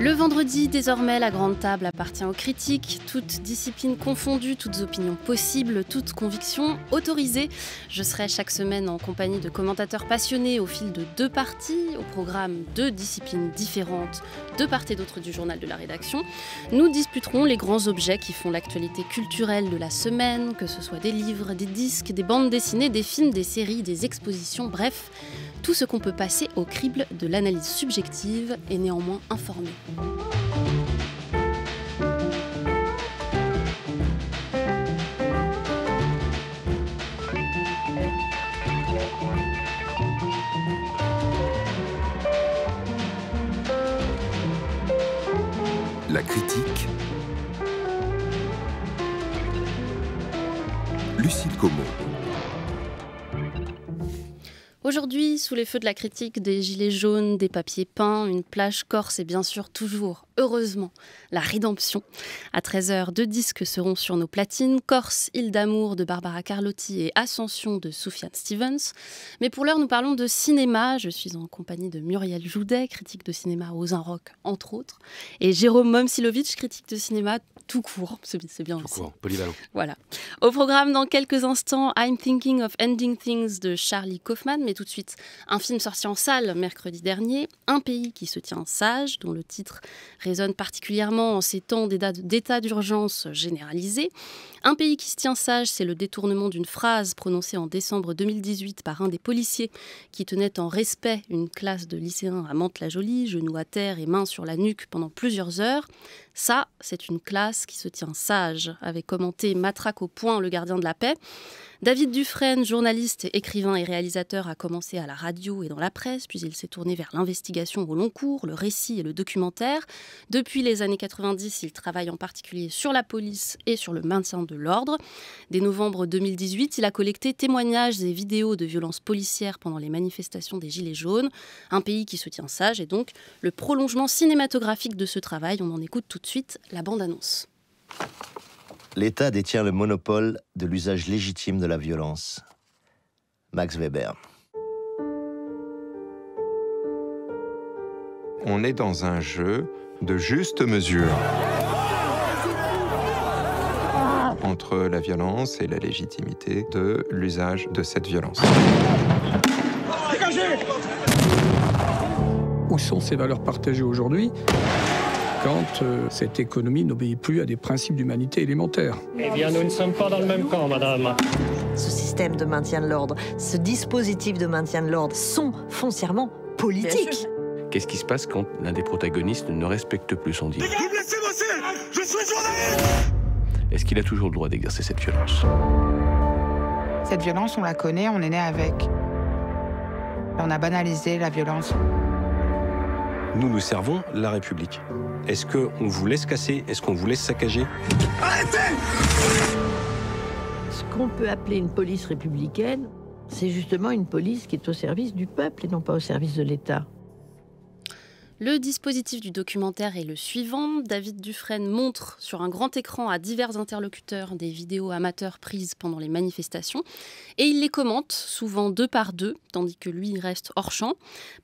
Le vendredi, désormais, la grande table appartient aux critiques, toutes disciplines confondues, toutes opinions possibles, toutes convictions autorisées. Je serai chaque semaine en compagnie de commentateurs passionnés au fil de 2 parties, au programme 2 disciplines différentes de part et d'autre du journal de la rédaction. Nous disputerons les grands objets qui font l'actualité culturelle de la semaine, que ce soit des livres, des disques, des bandes dessinées, des films, des séries, des expositions, bref, tout ce qu'on peut passer au crible de l'analyse subjective et néanmoins informée. La critique. Lucille Como. Aujourd'hui, sous les feux de la critique, des gilets jaunes, des papiers peints, une plage corse et bien sûr toujours, heureusement, la rédemption. À 13h, 2 disques seront sur nos platines, Corse, Île d'amour de Barbara Carlotti et Ascension de Sufjan Stevens. Mais pour l'heure, nous parlons de cinéma. Je suis en compagnie de Muriel Joudet, critique de cinéma aux Un Rock, entre autres, et Jérôme Momcilovic, critique de cinéma tout court, c'est bien tout aussi. Court, polyvalent. Voilà. Au programme, dans quelques instants, I'm Thinking of Ending Things de Charlie Kaufman, mais tout de suite, un film sorti en salle mercredi dernier, Un pays qui se tient sage, dont le titre résonne particulièrement en ces temps d'état d'urgence généralisé. Un pays qui se tient sage, c'est le détournement d'une phrase prononcée en décembre 2018 par un des policiers qui tenait en respect une classe de lycéens à Mantes-la-Jolie, genoux à terre et mains sur la nuque pendant plusieurs heures. Ça, c'est une classe qui se tient sage, avait commenté Matraque au poing, le gardien de la paix. David Dufresne, journaliste, écrivain et réalisateur, a commencé à la radio et dans la presse, puis il s'est tourné vers l'investigation au long cours, le récit et le documentaire. Depuis les années 90, il travaille en particulier sur la police et sur le maintien de l'ordre. Dès novembre 2018, il a collecté témoignages et vidéos de violences policières pendant les manifestations des Gilets jaunes. Un pays qui se tient sage est donc le prolongement cinématographique de ce travail. On en écoute tout de suite la bande-annonce. L'État détient le monopole de l'usage légitime de la violence. Max Weber. On est dans un jeu de juste mesure entre la violence et la légitimité de l'usage de cette violence. Où sont ces valeurs partagées aujourd'hui quand cette économie n'obéit plus à des principes d'humanité élémentaires? Eh bien, nous ne sommes pas dans le même camp, madame. Ce système de maintien de l'ordre, ce dispositif de maintien de l'ordre sont foncièrement politiques. Qu'est-ce qui se passe quand l'un des protagonistes ne respecte plus son deal? Vous me laissez bosser! Je suis journaliste! Est-ce qu'il a toujours le droit d'exercer cette violence? Cette violence, on la connaît, on est né avec. On a banalisé la violence. Nous servons la République. Est-ce qu'on vous laisse casser? Est-ce qu'on vous laisse saccager? Arrêtez! Ce qu'on peut appeler une police républicaine, c'est justement une police qui est au service du peuple et non pas au service de l'État. Le dispositif du documentaire est le suivant. David Dufresne montre sur un grand écran à divers interlocuteurs des vidéos amateurs prises pendant les manifestations et il les commente, souvent 2 par 2, tandis que lui reste hors champ.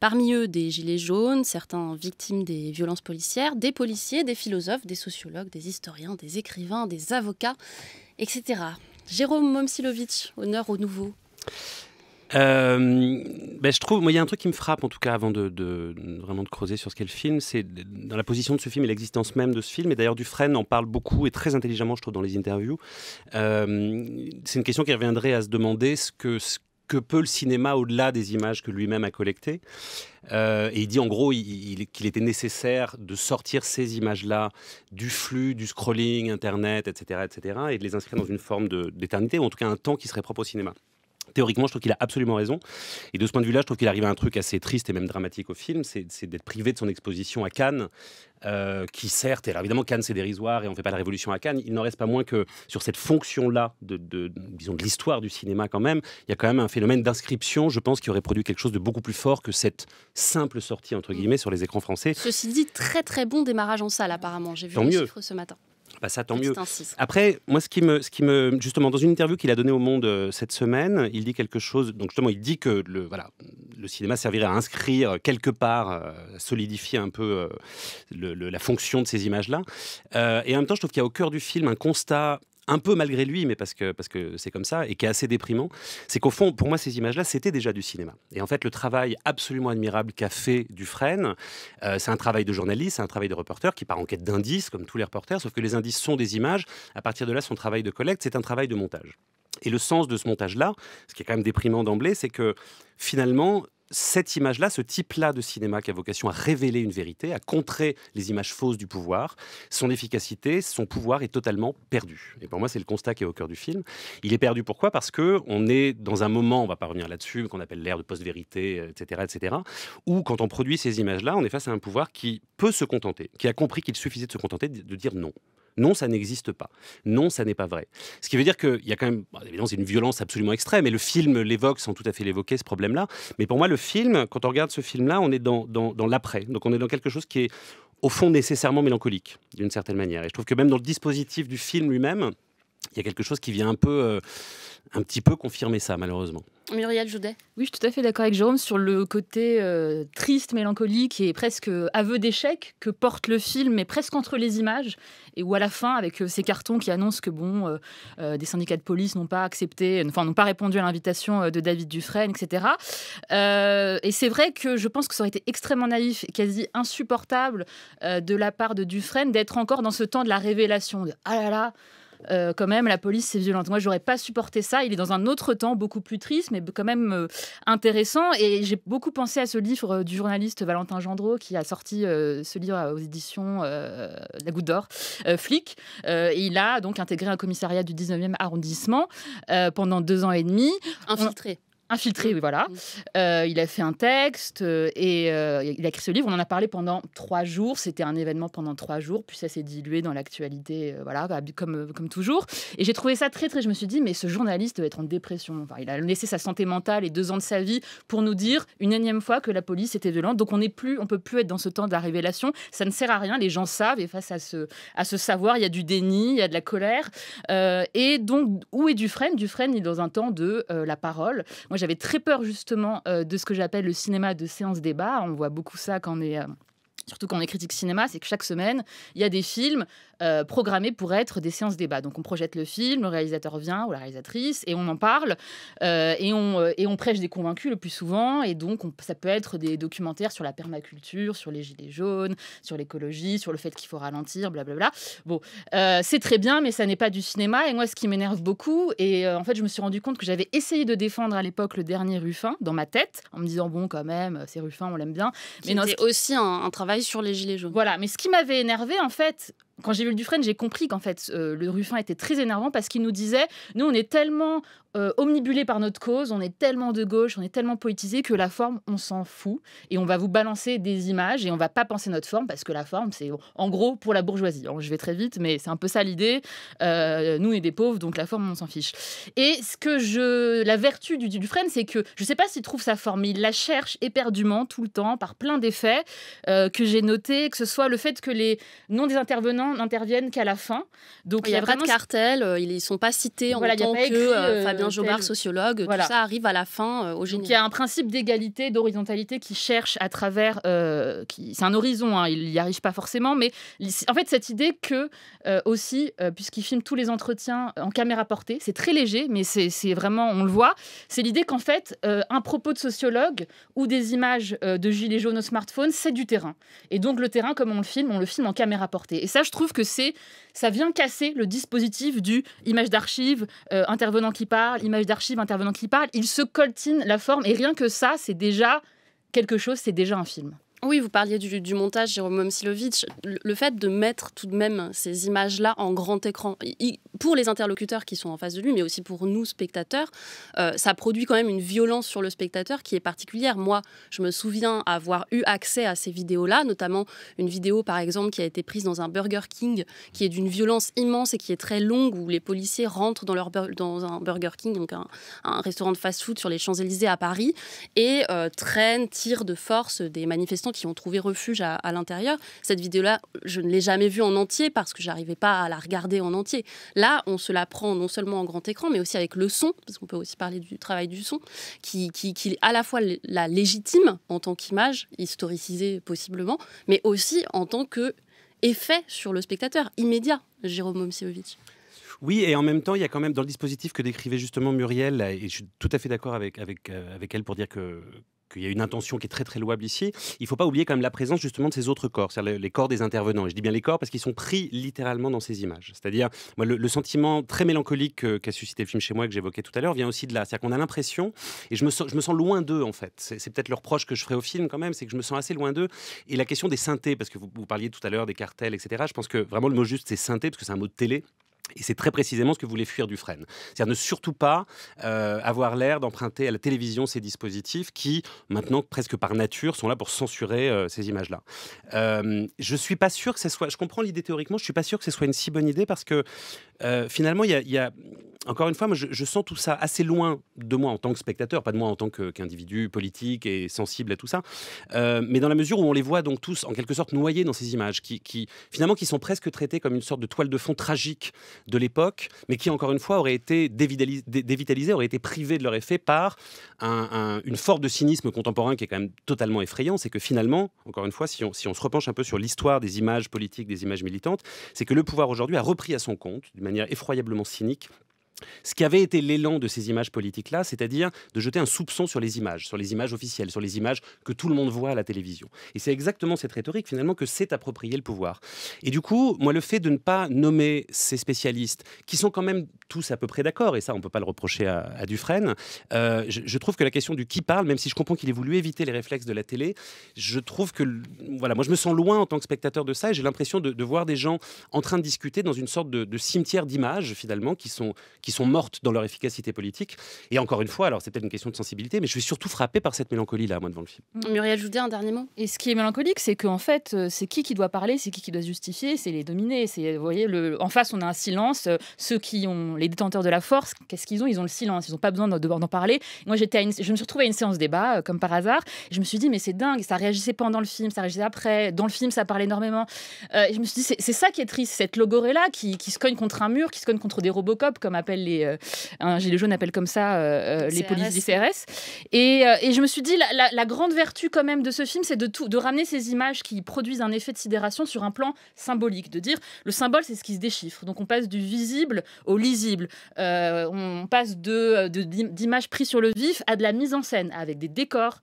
Parmi eux, des gilets jaunes, certains victimes des violences policières, des policiers, des philosophes, des sociologues, des historiens, des écrivains, des avocats, etc. Jérôme Momcilovic, honneur au nouveau. Je trouve, moi, il y a un truc qui me frappe, en tout cas, avant vraiment de creuser sur ce qu'est le film, c'est dans la position de ce film et l'existence même de ce film. Et d'ailleurs, Dufresne en parle beaucoup et très intelligemment, je trouve, dans les interviews. C'est une question qui reviendrait à se demander ce que peut le cinéma au-delà des images que lui-même a collectées. Et il dit en gros qu'il était nécessaire de sortir ces images-là du flux, du scrolling, Internet, etc., et de les inscrire dans une forme d'éternité, ou en tout cas un temps qui serait propre au cinéma. Théoriquement, je trouve qu'il a absolument raison. Et de ce point de vue-là, je trouve qu'il arrive à un truc assez triste et même dramatique au film, c'est d'être privé de son exposition à Cannes, qui certes, et alors évidemment Cannes c'est dérisoire et on ne fait pas la révolution à Cannes, il n'en reste pas moins que sur cette fonction-là disons de l'histoire du cinéma quand même, il y a quand même un phénomène d'inscription, je pense, qui aurait produit quelque chose de beaucoup plus fort que cette simple sortie, entre guillemets, sur les écrans français. Ceci dit, très très bon démarrage en salle apparemment, j'ai vu les chiffres ce matin. Bah ça, tant mieux. Insiste. Après, moi, ce qui me, justement, dans une interview qu'il a donnée au Monde cette semaine, il dit quelque chose. Donc justement, il dit que le cinéma servirait à inscrire quelque part, à solidifier un peu la fonction de ces images-là. Et en même temps, je trouve qu'il y a au cœur du film un constat, un peu malgré lui, mais parce que c'est comme ça, et qui est assez déprimant, c'est qu'au fond, pour moi, ces images-là, c'était déjà du cinéma. Et en fait, le travail absolument admirable qu'a fait Dufresne, c'est un travail de journaliste, c'est un travail de reporter qui part en quête d'indices, comme tous les reporters, sauf que les indices sont des images. À partir de là, son travail de collecte, c'est un travail de montage. Et le sens de ce montage-là, ce qui est quand même déprimant d'emblée, c'est que finalement, cette image-là, ce type-là de cinéma qui a vocation à révéler une vérité, à contrer les images fausses du pouvoir, son efficacité, son pouvoir est totalement perdu. Et pour moi, c'est le constat qui est au cœur du film. Il est perdu pourquoi ? Parce qu'on est dans un moment, on ne va pas revenir là-dessus, qu'on appelle l'ère de post-vérité, etc., où quand on produit ces images-là, on est face à un pouvoir qui peut se contenter, qui a compris qu'il suffisait de se contenter de dire non. Non, ça n'existe pas. Non, ça n'est pas vrai. Ce qui veut dire qu'il y a quand même, évidemment, c'est une violence absolument extrême, et le film l'évoque sans tout à fait l'évoquer, ce problème-là. Mais pour moi, le film, quand on regarde ce film-là, on est dans l'après. Donc on est dans quelque chose qui est, au fond, nécessairement mélancolique, d'une certaine manière. Et je trouve que même dans le dispositif du film lui-même, il y a quelque chose qui vient un petit peu confirmer ça, malheureusement. Muriel Joudet. Oui, je suis tout à fait d'accord avec Jérôme sur le côté triste, mélancolique et presque aveu d'échec que porte le film, mais presque entre les images, et où à la fin, avec ces cartons qui annoncent que des syndicats de police n'ont pas répondu à l'invitation de David Dufresne, etc. Et c'est vrai que je pense que ça aurait été extrêmement naïf et quasi insupportable de la part de Dufresne d'être encore dans ce temps de la révélation, de « ah là là ». Quand même, la police, c'est violente. Moi, j'aurais pas supporté ça. Il est dans un autre temps, beaucoup plus triste, mais quand même intéressant. Et j'ai beaucoup pensé à ce livre du journaliste Valentin Gendreau, qui a sorti ce livre aux éditions La Goutte d'Or, Flic. Et il a donc intégré un commissariat du 19e arrondissement pendant 2 ans et demi. Infiltré, oui, voilà. Il a fait un texte et il a écrit ce livre. On en a parlé pendant 3 jours. C'était un événement pendant 3 jours. Puis ça s'est dilué dans l'actualité, voilà, comme toujours. Et j'ai trouvé ça très, très... Je me suis dit, mais ce journaliste doit être en dépression. Enfin, il a laissé sa santé mentale et 2 ans de sa vie pour nous dire une énième fois que la police était violente. Donc on peut plus être dans ce temps de la révélation. Ça ne sert à rien. Les gens savent. Et face à ce savoir, il y a du déni, il y a de la colère. Et donc, où est Dufresne ? Dufresne est dans un temps de la parole. Moi, j'avais très peur justement de ce que j'appelle le cinéma de séance-débat. On voit beaucoup ça quand on est... surtout quand on est critique cinéma, c'est que chaque semaine, il y a des films programmés pour être des séances débat. Donc on projette le film, le réalisateur vient ou la réalisatrice et on en parle et on prêche des convaincus le plus souvent. Et donc ça peut être des documentaires sur la permaculture, sur les gilets jaunes, sur l'écologie, sur le fait qu'il faut ralentir, blablabla. Bon, c'est très bien, mais ça n'est pas du cinéma. Et moi, ce qui m'énerve beaucoup, et en fait, je me suis rendu compte que j'avais essayé de défendre à l'époque le dernier Ruffin dans ma tête, en me disant bon, quand même, c'est Ruffin, on l'aime bien. Mais non, c'est aussi un travail sur les gilets jaunes. Voilà, mais ce qui m'avait énervé, en fait, quand j'ai vu le Dufresne, j'ai compris qu'en fait, le Ruffin était très énervant parce qu'il nous disait, nous, on est tellement omnibulés par notre cause, on est tellement de gauche, on est tellement politisés que la forme, on s'en fout. Et on va vous balancer des images et on va pas penser notre forme parce que la forme, c'est en gros pour la bourgeoisie. Alors, je vais très vite, mais c'est un peu ça l'idée. Nous, on est des pauvres, donc la forme, on s'en fiche. Et la vertu du Dufresne, c'est que je sais pas s'il trouve sa forme, mais il la cherche éperdument tout le temps par plein d'effets que j'ai notés, que ce soit le fait que les noms des intervenants n'interviennent qu'à la fin. Donc il y a vraiment pas de cartel, ils sont pas cités en tant que Fabien Jobard, sociologue. Voilà. Tout ça arrive à la fin au générique. Donc il y a un principe d'égalité, d'horizontalité qui cherche à travers... c'est un horizon, hein, il n'y arrive pas forcément, mais en fait cette idée que aussi, puisqu'il filme tous les entretiens en caméra portée, c'est très léger, mais c'est vraiment, on le voit, c'est l'idée qu'en fait, un propos de sociologue ou des images de gilets jaunes au smartphone, c'est du terrain. Et donc le terrain, comme on le filme en caméra portée. Et ça, je trouve que ça vient casser le dispositif du image d'archive, intervenant qui parle, image d'archive, intervenant qui parle. Il se coltine la forme et rien que ça, c'est déjà quelque chose, c'est déjà un film. Oui, vous parliez du montage, Jérôme Momcilovic. Le fait de mettre tout de même ces images-là en grand écran, pour les interlocuteurs qui sont en face de lui, mais aussi pour nous, spectateurs, ça produit quand même une violence sur le spectateur qui est particulière. Moi, je me souviens avoir eu accès à ces vidéos-là, notamment une vidéo, par exemple, qui a été prise dans un Burger King, qui est d'une violence immense et qui est très longue, où les policiers rentrent dans un Burger King, donc un restaurant de fast-food sur les Champs-Élysées à Paris, et tirent de force des manifestants adolescents qui ont trouvé refuge à l'intérieur. Cette vidéo-là, je ne l'ai jamais vue en entier parce que j'arrivais pas à la regarder en entier. Là, on se la prend non seulement en grand écran, mais aussi avec le son, parce qu'on peut aussi parler du travail du son, qui à la fois la légitime en tant qu'image, historicisée possiblement, mais aussi en tant qu'effet sur le spectateur immédiat, Jérôme Momcilovic. Oui, et en même temps, il y a quand même dans le dispositif que décrivait justement Muriel, et je suis tout à fait d'accord avec elle pour dire qu'il y a une intention qui est très très louable ici. Il ne faut pas oublier quand même la présence justement de ces autres corps, c'est-à-dire les corps des intervenants. Et je dis bien les corps parce qu'ils sont pris littéralement dans ces images. C'est-à-dire, moi, le sentiment très mélancolique qu'a suscité le film chez moi, que j'évoquais tout à l'heure, vient aussi de là. C'est-à-dire qu'on a l'impression, et je me sens loin d'eux en fait. C'est peut-être le reproche que je ferai au film quand même, c'est que je me sens assez loin d'eux. Et la question des synthés, parce que vous parliez tout à l'heure des cartels, etc. Je pense que vraiment le mot juste c'est synthé, parce que c'est un mot de télé. Et c'est très précisément ce que voulait fuir Dufresne. C'est-à-dire ne surtout pas avoir l'air d'emprunter à la télévision ces dispositifs qui, maintenant, presque par nature, sont là pour censurer ces images-là. Je ne suis pas sûr que ce soit... Je comprends l'idée théoriquement, je ne suis pas sûr que ce soit une si bonne idée parce que finalement, il y a... Encore une fois, moi, je sens tout ça assez loin de moi en tant que spectateur, pas de moi en tant qu'individu politique et sensible à tout ça, mais dans la mesure où on les voit donc tous, en quelque sorte, noyés dans ces images, qui finalement, qui sont presque traitées comme une sorte de toile de fond tragique de l'époque, mais qui, encore une fois, auraient été dévitalisées, auraient été privées de leur effet par une forme de cynisme contemporain qui est quand même totalement effrayant. C'est que finalement, encore une fois, si on se repenche un peu sur l'histoire des images politiques, des images militantes, c'est que le pouvoir aujourd'hui a repris à son compte, d'une manière effroyablement cynique, ce qui avait été l'élan de ces images politiques-là, c'est-à-dire de jeter un soupçon sur les images officielles, sur les images que tout le monde voit à la télévision. Et c'est exactement cette rhétorique, finalement, que s'est approprié le pouvoir. Et du coup, moi, le fait de ne pas nommer ces spécialistes, qui sont quand même tous à peu près d'accord, et ça, on ne peut pas le reprocher à Dufresne, je trouve que la question du qui parle, même si je comprends qu'il ait voulu éviter les réflexes de la télé, je trouve que, voilà, moi, je me sens loin en tant que spectateur de ça, et j'ai l'impression de voir des gens en train de discuter dans une sorte de cimetière d'images, finalement, qui sont mortes dans leur efficacité politique. Et encore une fois, alors c'est peut-être une question de sensibilité, mais je suis surtout frappé par cette mélancolie-là, moi, devant le film. Muriel Joudet, un dernier mot. Et ce qui est mélancolique, c'est qu'en fait, c'est qui doit parler, c'est qui doit justifier, c'est les dominés. Vous voyez, en face, on a un silence. Ceux qui ont les détenteurs de la force, qu'est-ce qu'ils ont ? Ils ont le silence. Ils n'ont pas besoin d'en parler. Moi, je me suis retrouvée à une séance débat, comme par hasard. Et je me suis dit, mais c'est dingue, ça réagissait pendant le film, ça réagissait après. Dans le film, ça parlait énormément. Et je me suis dit, c'est ça qui est triste, cette logorée-là qui se cogne contre un mur, qui se cogne contre des Robocop, comme appellent un gilet jaune appelle comme ça les polices du CRS. Et je me suis dit, la grande vertu quand même de ce film, c'est de ramener ces images qui produisent un effet de sidération sur un plan symbolique, de dire le symbole, c'est ce qui se déchiffre. Donc on passe du visible au lisible. On passe d'images prises sur le vif à de la mise en scène, avec des décors,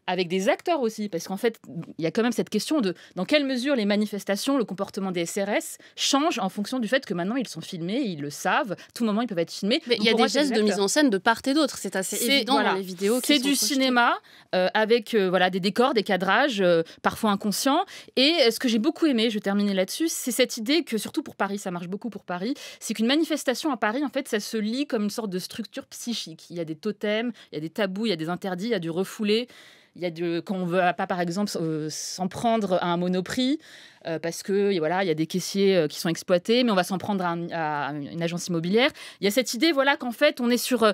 avec des acteurs aussi, parce qu'en fait, il y a quand même cette question de dans quelle mesure les manifestations, le comportement des SRS changent en fonction du fait que maintenant ils sont filmés, ils le savent, tout moment ils peuvent être filmés. Mais il y a des gestes de mise en scène de part et d'autre, c'est assez évident dans les vidéos. C'est du cinéma avec des décors, des cadrages, parfois inconscients. Et ce que j'ai beaucoup aimé, je vais terminer là-dessus, c'est cette idée que, surtout pour Paris, ça marche beaucoup pour Paris, c'est qu'une manifestation à Paris, en fait, ça se lit comme une sorte de structure psychique. Il y a des totems, il y a des tabous, il y a des interdits, il y a du refoulé. Il y a quand on ne veut pas, par exemple, s'en prendre à un Monoprix, parce que il y a des caissiers qui sont exploités, mais on va s'en prendre à une agence immobilière. Il y a cette idée qu'en fait, on est sur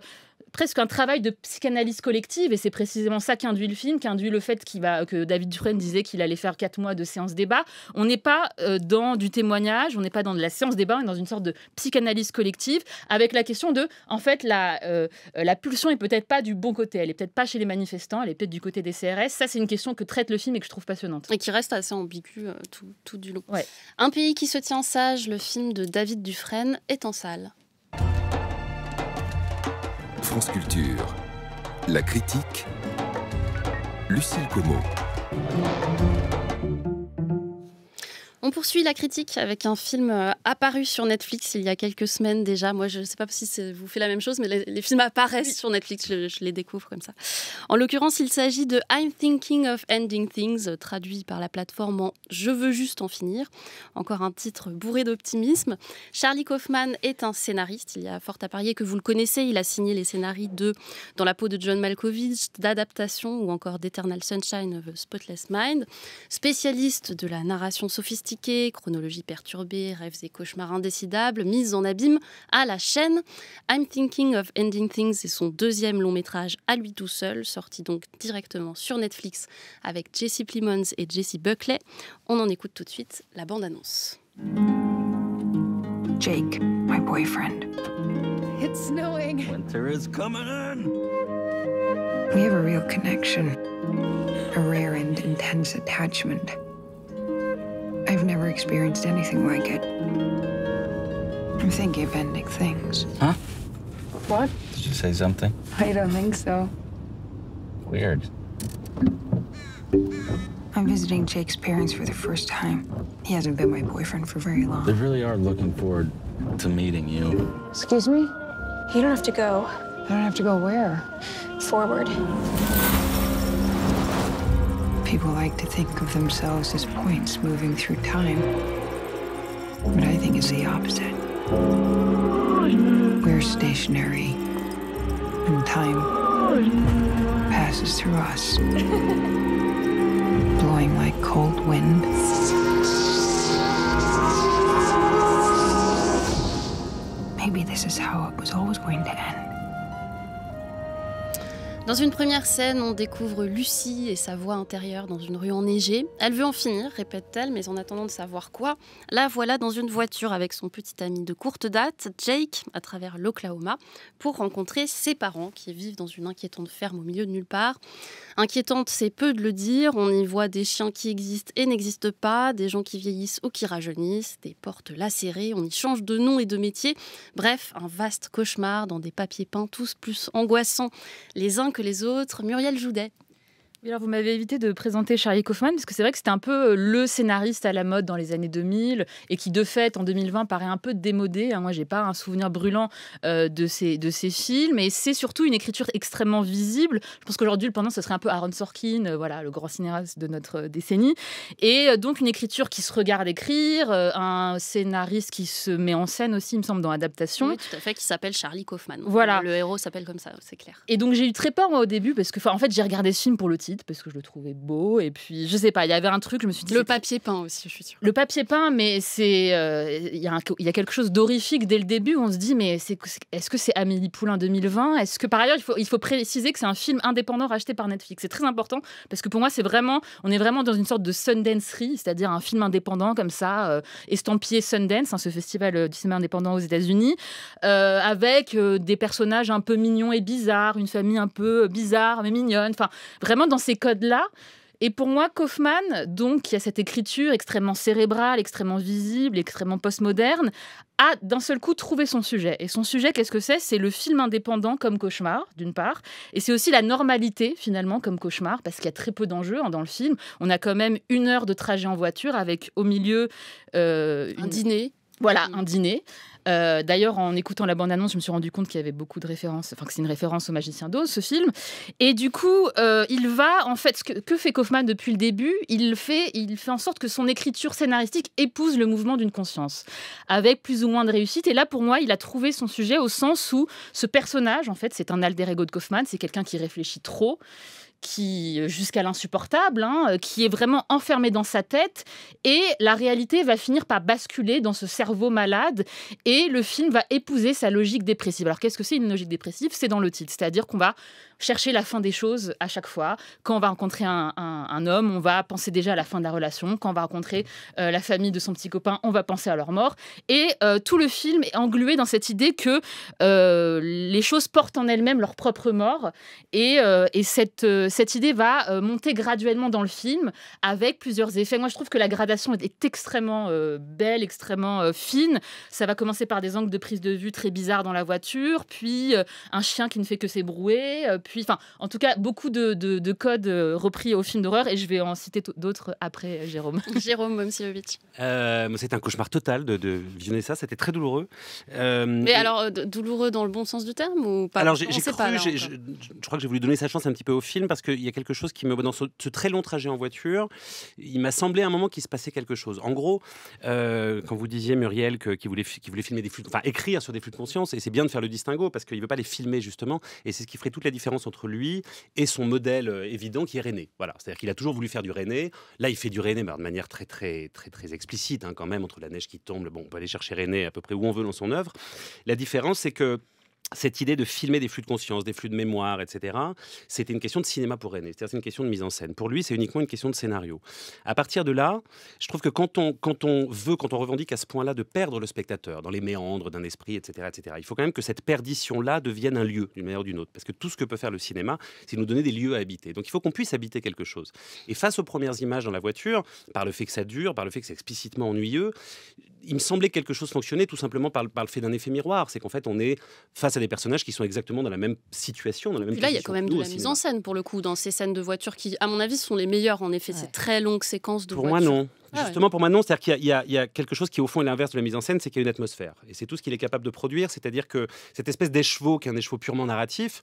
presque un travail de psychanalyse collective, et c'est précisément ça qu'induit le film, qu'induit le fait que David Dufresne disait qu'il allait faire 4 mois de séance débat. On n'est pas dans du témoignage, on n'est pas dans de la séance débat, on est dans une sorte de psychanalyse collective, avec la question de, en fait, la pulsion est peut-être pas du bon côté, elle est peut-être pas chez les manifestants, elle est peut-être du côté des CRS. Ça, c'est une question que traite le film et que je trouve passionnante. Et qui reste assez ambiguë tout du long. Ouais. Un pays qui se tient sage, le film de David Dufresne, est en salle. France Culture. La critique. Lucille Como. On poursuit la critique avec un film apparu sur Netflix il y a quelques semaines déjà. Moi, je ne sais pas si ça vous fait la même chose, mais les films apparaissent sur Netflix, je les découvre comme ça. En l'occurrence, il s'agit de I'm Thinking of Ending Things, traduit par la plateforme en Je veux juste en finir. Encore un titre bourré d'optimisme. Charlie Kaufman est un scénariste. Il y a fort à parier que vous le connaissez. Il a signé les scénarios de Dans la peau de John Malkovich, d'Adaptation ou encore d'Eternal Sunshine of a Spotless Mind. Spécialiste de la narration sophistiquée, compliquée, chronologie perturbée, rêves et cauchemars indécidables, mise en abîme à la chaîne. I'm Thinking of Ending Things est son deuxième long métrage à lui tout seul, sorti donc directement sur Netflix avec Jesse Plemons et Jessie Buckley. On en écoute tout de suite la bande-annonce. Jake, my boyfriend. It's snowing. Winter is coming in. We have a real connection, a rare and intense attachment. I've never experienced anything like it. I'm thinking of ending things. Huh? What? Did you say something? I don't think so. Weird. I'm visiting Jake's parents for the first time. He hasn't been my boyfriend for very long. They really are looking forward to meeting you. Excuse me? You don't have to go. I don't have to go where? Forward. People like to think of themselves as points moving through time. But I think it's the opposite. We're stationary, and time passes through us, blowing like cold wind. Maybe this is how it was always going to end. Dans une première scène, on découvre Lucie et sa voix intérieure dans une rue enneigée. Elle veut en finir, répète-t-elle, mais en attendant de savoir quoi, la voilà dans une voiture avec son petit ami de courte date, Jake, à travers l'Oklahoma, pour rencontrer ses parents qui vivent dans une inquiétante ferme au milieu de nulle part. Inquiétante, c'est peu de le dire. On y voit des chiens qui existent et n'existent pas, des gens qui vieillissent ou qui rajeunissent, des portes lacérées, on y change de nom et de métier. Bref, un vaste cauchemar dans des papiers peints tous plus angoissants les uns que les autres. Muriel Joudet. Oui, alors vous m'avez évité de présenter Charlie Kaufman, parce que c'est vrai que c'était un peu le scénariste à la mode dans les années 2000 et qui, de fait, en 2020, paraît un peu démodé. Moi, j'ai pas un souvenir brûlant de ces films, et c'est surtout une écriture extrêmement visible. Je pense qu'aujourd'hui, le pendant, ce serait un peu Aaron Sorkin, voilà, le grand cinéaste de notre décennie. Et donc, une écriture qui se regarde écrire, un scénariste qui se met en scène aussi, il me semble, dans Adaptation. Oui, tout à fait, qui s'appelle Charlie Kaufman. Voilà. Le héros s'appelle comme ça, c'est clair. Et donc, j'ai eu très peur, moi, au début, parce que, en fait, j'ai regardé ce film pour le titre, parce que je le trouvais beau, et puis je sais pas, il y avait un truc, je me suis dit... Le papier peint aussi, je suis sûre. Le papier peint, mais c'est... Il y a quelque chose d'horrifique dès le début, on se dit, mais est-ce que c'est Amélie Poulain 2020 ? Est-ce que, par ailleurs, il faut préciser que c'est un film indépendant racheté par Netflix. C'est très important, parce que pour moi, on est vraiment dans une sorte de Sundance-rie, c'est-à-dire un film indépendant, comme ça, estampillé Sundance, ce festival du cinéma indépendant aux États-Unis, avec des personnages un peu mignons et bizarres, une famille un peu bizarre mais mignonne, enfin, vraiment dans ces codes-là. Et pour moi, Kaufman, donc, qui a cette écriture extrêmement cérébrale, extrêmement visible, extrêmement postmoderne, a d'un seul coup trouvé son sujet. Et son sujet, qu'est-ce que c'est ? C'est le film indépendant comme cauchemar, d'une part. Et c'est aussi la normalité, finalement, comme cauchemar, parce qu'il y a très peu d'enjeux dans le film. On a quand même 1 heure de trajet en voiture, avec au milieu... un dîner. Voilà, un dîner. D'ailleurs, en écoutant la bande-annonce, je me suis rendu compte qu'il y avait beaucoup de références, enfin que c'est une référence au Magicien d'Oz, ce film. Et du coup, il va, en fait, que fait Kaufman depuis le début ? Il fait en sorte que son écriture scénaristique épouse le mouvement d'une conscience, avec plus ou moins de réussite. Et là, pour moi, il a trouvé son sujet au sens où ce personnage, en fait, c'est un alter ego de Kaufman, c'est quelqu'un qui réfléchit trop, qui jusqu'à l'insupportable, qui est vraiment enfermé dans sa tête, et la réalité va finir par basculer dans ce cerveau malade, et le film va épouser sa logique dépressive. Alors qu'est-ce que c'est une logique dépressive ? C'est dans le titre, c'est-à-dire qu'on va chercher la fin des choses à chaque fois. Quand on va rencontrer un homme, on va penser déjà à la fin de la relation. Quand on va rencontrer la famille de son petit copain, on va penser à leur mort. Et tout le film est englué dans cette idée que les choses portent en elles-mêmes leur propre mort. Et cette idée va monter graduellement dans le film avec plusieurs effets. Moi, je trouve que la gradation est extrêmement belle, extrêmement fine. Ça va commencer par des angles de prise de vue très bizarres dans la voiture, puis un chien qui ne fait que s'ébrouer, puis, en tout cas, beaucoup de codes repris au film d'horreur, et je vais en citer d'autres après, Jérôme. Jérôme Momcilovic. C'était un cauchemar total de visionner ça, c'était très douloureux. Mais alors, douloureux dans le bon sens du terme ou pas ? Alors, j'ai cru, je crois que j'ai voulu donner sa chance un petit peu au film, parce qu'il y a quelque chose qui me... Dans ce très long trajet en voiture, il m'a semblé à un moment qu'il se passait quelque chose. En gros, quand vous disiez, Muriel, qu'il voulait finir filmer des flux, enfin écrire sur des flux de conscience, et c'est bien de faire le distinguo parce qu'il veut pas les filmer justement, et c'est ce qui ferait toute la différence entre lui et son modèle évident qui est René. Voilà, c'est-à-dire qu'il a toujours voulu faire du René. Là, il fait du René, mais de manière très explicite, hein, quand même, entre la neige qui tombe. Bon, on peut aller chercher René à peu près où on veut dans son œuvre. La différence, c'est que cette idée de filmer des flux de conscience, des flux de mémoire, etc., c'était une question de cinéma pour René. C'est-à-dire c'est une question de mise en scène. Pour lui, c'est uniquement une question de scénario. À partir de là, je trouve que quand on revendique à ce point-là de perdre le spectateur dans les méandres d'un esprit, etc., il faut quand même que cette perdition-là devienne un lieu, d'une manière ou d'une autre. Parce que tout ce que peut faire le cinéma, c'est nous donner des lieux à habiter. Donc il faut qu'on puisse habiter quelque chose. Et face aux premières images dans la voiture, par le fait que ça dure, par le fait que c'est explicitement ennuyeux, il me semblait que quelque chose fonctionnait tout simplement par le fait d'un effet miroir. C'est qu'en fait, on est face à des personnages qui sont exactement dans la même situation, dans la même position. Là, il y a quand même de la mise en scène, pour le coup, dans ces scènes de voiture qui, à mon avis, sont les meilleures, en effet. Ces très longues séquences de voiture. Pour moi, non. Justement, pour moi, non. C'est-à-dire qu'il y a quelque chose qui, au fond, est l'inverse de la mise en scène, c'est qu'il y a une atmosphère. Et c'est tout ce qu'il est capable de produire. C'est-à-dire que cette espèce d'écheveau, qui est un écheveau purement narratif,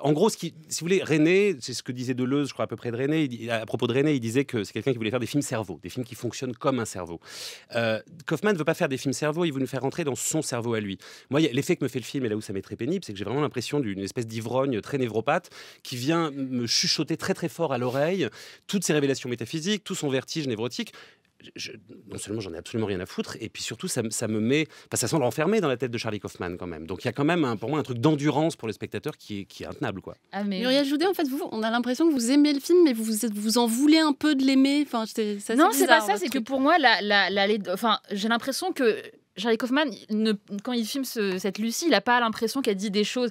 en gros, si vous voulez, René, c'est ce que disait Deleuze, je crois, à peu près de René. À propos de René, il disait que c'est quelqu'un qui voulait faire des films cerveau, des films qui fonctionnent comme un cerveau. Kaufman ne veut pas faire des films cerveau, il veut nous faire rentrer dans son cerveau à lui. Moi, l'effet que me fait le film, et là où ça m'est très pénible, c'est que j'ai vraiment l'impression d'une espèce d'ivrogne très névropathe qui vient me chuchoter très très fort à l'oreille toutes ses révélations métaphysiques, tout son vertige névrotique. Non seulement j'en ai absolument rien à foutre, et puis surtout ça me met, ça semble enfermé dans la tête de Charlie Kaufman quand même. Donc il y a quand même pour moi un truc d'endurance pour le spectateur qui est intenable, quoi. Muriel Joudet, en fait, on a l'impression que vous aimez le film, mais vous en voulez un peu de l'aimer. Enfin, non, c'est pas ça. C'est que pour moi, j'ai l'impression que Charlie Kaufman, quand il filme cette Lucie, il n'a pas l'impression qu'elle dit des choses.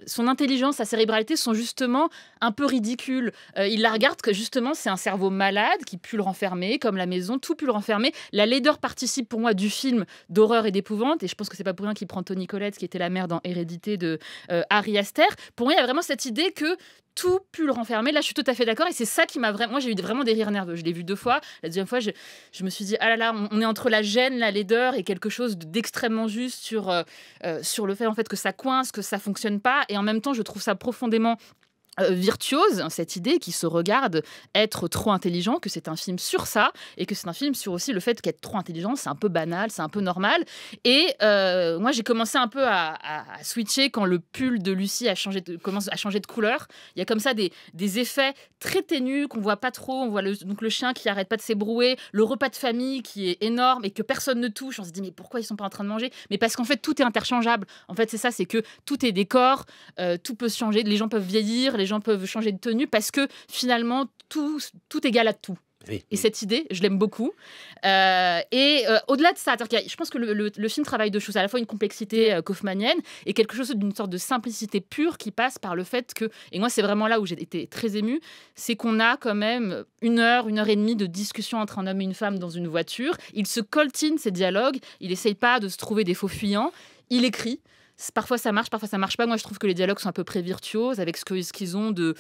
Son intelligence, sa cérébralité sont justement un peu ridicules. Il la regarde que justement, c'est un cerveau malade qui pue le renfermer, comme la maison, tout pue le renfermer. La laideur participe pour moi du film d'horreur et d'épouvante. Et je pense que c'est pas pour rien qu'il prend Toni Collette, qui était la mère dans Hérédité de Ari Aster. Pour moi, il y a vraiment cette idée que tout pue le renfermer. Là, je suis tout à fait d'accord. Et c'est ça qui m'a vraiment... Moi, j'ai eu vraiment des rires nerveux. Je l'ai vu 2 fois. La deuxième fois, je me suis dit, ah là là, on est entre la gêne, la laideur et quelque chose d'extrêmement juste sur le fait, en fait, que ça coince, que ça fonctionne pas. Et en même temps, je trouve ça profondément virtuose, cette idée qui se regarde être trop intelligent, que c'est un film sur ça, et que c'est un film sur aussi le fait qu'être trop intelligent, c'est un peu banal, c'est un peu normal. Et moi, j'ai commencé un peu à switcher quand le pull de Lucie commence à changer de couleur. Il y a comme ça des effets très ténus qu'on voit pas trop. On voit donc le chien qui arrête pas de s'ébrouer, le repas de famille qui est énorme et que personne ne touche. On se dit, mais pourquoi ils sont pas en train de manger? Mais parce qu'en fait, tout est interchangeable. En fait, c'est ça, c'est que tout est décor, tout peut se changer, les gens peuvent vieillir, les gens peuvent changer de tenue parce que finalement tout égale à tout. Oui. Et cette idée, je l'aime beaucoup. Au-delà de ça, je pense que le film travaille 2 choses, à la fois une complexité kaufmanienne et quelque chose d'une sorte de simplicité pure qui passe par le fait que, et moi c'est vraiment là où j'ai été très émue, c'est qu'on a quand même 1 heure et demie de discussion entre un homme et une femme dans une voiture. Il se coltine ces dialogues, il n'essaye pas de se trouver des faux fuyants, il écrit. Parfois ça marche, parfois ça marche pas. Moi, je trouve que les dialogues sont à peu près virtuoses avec ce qu'ils ont de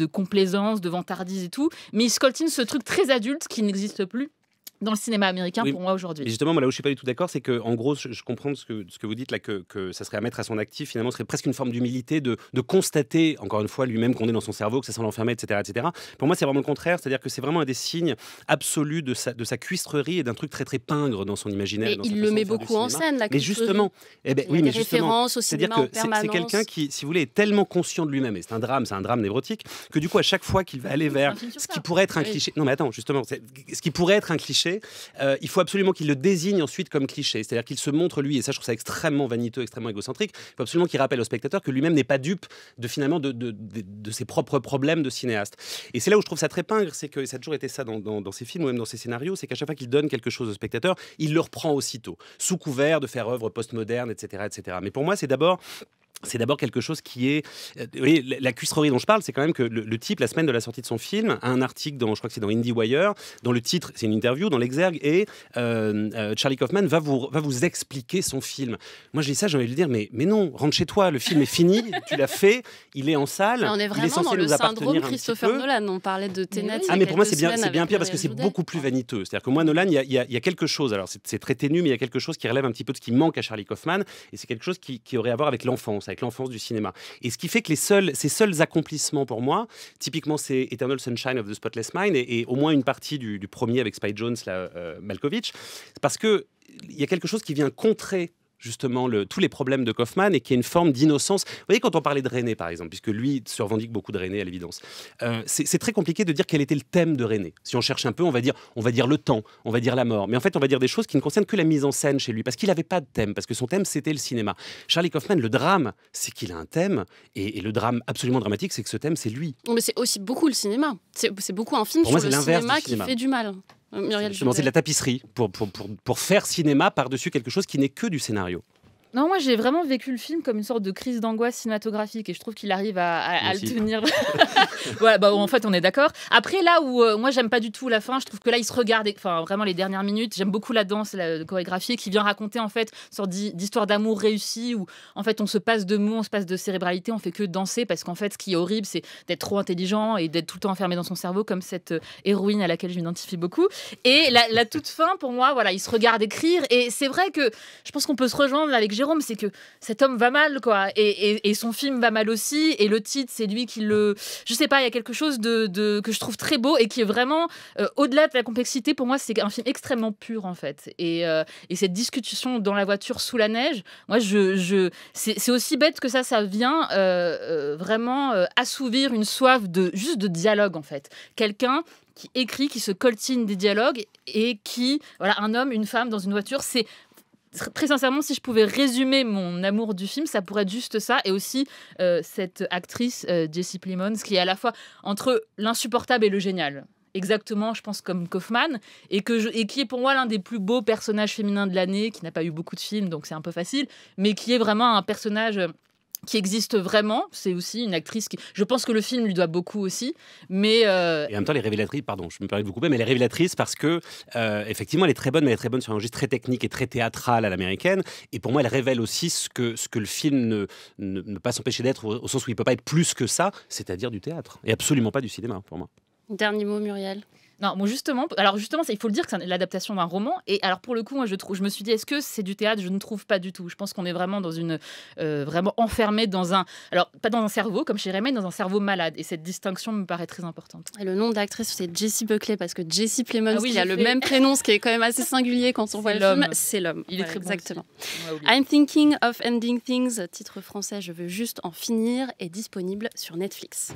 complaisance, de vantardise et tout. Mais ils scoltinent ce truc très adulte qui n'existe plus dans le cinéma américain, oui, pour moi aujourd'hui. Mais justement, moi, là où je suis pas du tout d'accord, c'est que, en gros, je comprends ce que vous dites là, que ça serait à mettre à son actif, finalement, ce serait presque une forme d'humilité de constater, encore une fois, lui-même qu'on est dans son cerveau, que ça sent l'enfermer, etc., etc. Pour moi, c'est vraiment le contraire, c'est-à-dire que c'est vraiment un des signes absolus de sa cuistrerie et d'un truc très très pingre dans son imaginaire. Et il le met beaucoup en scène, la cuistrerie. Mais justement, il y a des références au cinéma en permanence. C'est quelqu'un qui, si vous voulez, est tellement conscient de lui-même, et c'est un drame névrotique, que du coup, à chaque fois qu'il va aller vers ce qui pourrait être un cliché, non mais attends, justement, ce qui pourrait être un cliché, il faut absolument qu'il le désigne ensuite comme cliché. C'est-à-dire qu'il se montre lui, et ça je trouve ça extrêmement vaniteux, extrêmement égocentrique, il faut absolument qu'il rappelle au spectateur que lui-même n'est pas dupe de ses propres problèmes de cinéaste. Et c'est là où je trouve ça très pingre, c'est que ça a toujours été ça dans ses films ou même dans ses scénarios, c'est qu'à chaque fois qu'il donne quelque chose au spectateur, il le reprend aussitôt, sous couvert de faire œuvre postmoderne, etc., etc. Mais pour moi, c'est d'abord quelque chose qui est... Vous voyez, la cuistrerie dont je parle, c'est quand même que le type, la semaine de la sortie de son film, a un article, je crois que c'est dans IndieWire, dont le titre, c'est une interview, dans l'exergue, et Charlie Kaufman va vous expliquer son film. Moi, je dis ça, j'ai envie de lui dire, mais non, rentre chez toi, le film est fini, tu l'as fait, il est en salle, on est vraiment dans le syndrome Christopher Nolan, on parlait de Tenet. Ah, mais pour moi, c'est bien pire, parce que c'est beaucoup plus vaniteux. C'est-à-dire que moi, Nolan, il y a quelque chose, alors c'est très ténu, mais il y a quelque chose qui relève un petit peu de ce qui manque à Charlie Kaufman, et c'est quelque chose qui aurait à voir avec l'enfance du cinéma. Et ce qui fait que ces seuls accomplissements pour moi, typiquement c'est Eternal Sunshine of the Spotless Mind et au moins une partie du premier avec Spike Jonze, Malkovich, parce que il y a quelque chose qui vient contrer justement tous les problèmes de Kaufman et qui est une forme d'innocence. Vous voyez, quand on parlait de René, par exemple, puisque lui se revendique beaucoup de René, à l'évidence, c'est très compliqué de dire quel était le thème de René. Si on cherche un peu, on va dire le temps, on va dire la mort. Mais en fait, on va dire des choses qui ne concernent que la mise en scène chez lui, parce qu'il n'avait pas de thème, parce que son thème, c'était le cinéma. Charlie Kaufman, le drame, c'est qu'il a un thème, et le drame absolument dramatique, c'est que ce thème, c'est lui. Mais c'est aussi beaucoup le cinéma. C'est beaucoup un film sur le cinéma qui fait du mal. Justement, c'est de la tapisserie pour faire cinéma par-dessus quelque chose qui n'est que du scénario. Non, moi j'ai vraiment vécu le film comme une sorte de crise d'angoisse cinématographique et je trouve qu'il arrive à le tenir. Voilà, bah, en fait on est d'accord. Après là où moi j'aime pas du tout la fin, je trouve que là il se regarde, enfin vraiment les dernières minutes, j'aime beaucoup la danse, la chorégraphie qui vient raconter en fait une sorte d'histoire d'amour réussie où en fait on se passe de mots, on se passe de cérébralité, on fait que danser parce qu'en fait ce qui est horrible c'est d'être trop intelligent et d'être tout le temps enfermé dans son cerveau comme cette héroïne à laquelle je m'identifie beaucoup. Et la toute fin pour moi, voilà, il se regarde écrire et c'est vrai que je pense qu'on peut se rejoindre avec Jérôme, c'est que cet homme va mal, quoi, et son film va mal aussi, et le titre, c'est lui qui le... Je sais pas, il y a quelque chose que je trouve très beau, et qui est vraiment, au-delà de la complexité, pour moi, c'est un film extrêmement pur, en fait. Et cette discussion dans la voiture sous la neige, moi, c'est aussi bête que ça vient vraiment assouvir une soif juste de dialogue, en fait. Quelqu'un qui écrit, qui se coltine des dialogues, et qui... Voilà, un homme, une femme dans une voiture, c'est... Très sincèrement, si je pouvais résumer mon amour du film, ça pourrait être juste ça. Et aussi cette actrice, Jessie Plemons, qui est à la fois entre l'insupportable et le génial. Exactement, je pense, comme Kaufman. Et qui est pour moi l'un des plus beaux personnages féminins de l'année, qui n'a pas eu beaucoup de films, donc c'est un peu facile, mais qui est vraiment un personnage... qui existe vraiment, c'est aussi une actrice qui... Je pense que le film lui doit beaucoup aussi, mais... Et en même temps, elle est révélatrice, pardon, je me permets de vous couper, mais elle est révélatrice parce que, effectivement, elle est très bonne, mais elle est très bonne sur un registre très technique et très théâtral à l'américaine, et pour moi, elle révèle aussi ce que le film ne pas s'empêcher d'être, au sens où il ne peut pas être plus que ça, c'est-à-dire du théâtre, et absolument pas du cinéma, pour moi. Dernier mot, Muriel. Non, bon, justement, il faut le dire que c'est l'adaptation d'un roman. Et alors, pour le coup, moi, je me suis dit, est-ce que c'est du théâtre ? Je ne trouve pas du tout. Je pense qu'on est vraiment vraiment enfermé dans un... Alors, pas dans un cerveau, comme chez Raymond, dans un cerveau malade. Et cette distinction me paraît très importante. Et le nom d'actrice, c'est Jessie Buckley, parce que Jessie Plemons, qui a le même prénom, ce qui est quand même assez singulier quand on voit le film, c'est l'homme. Il est très bon. Exactement. I'm Thinking of Ending Things, titre français, je veux juste en finir, est disponible sur Netflix.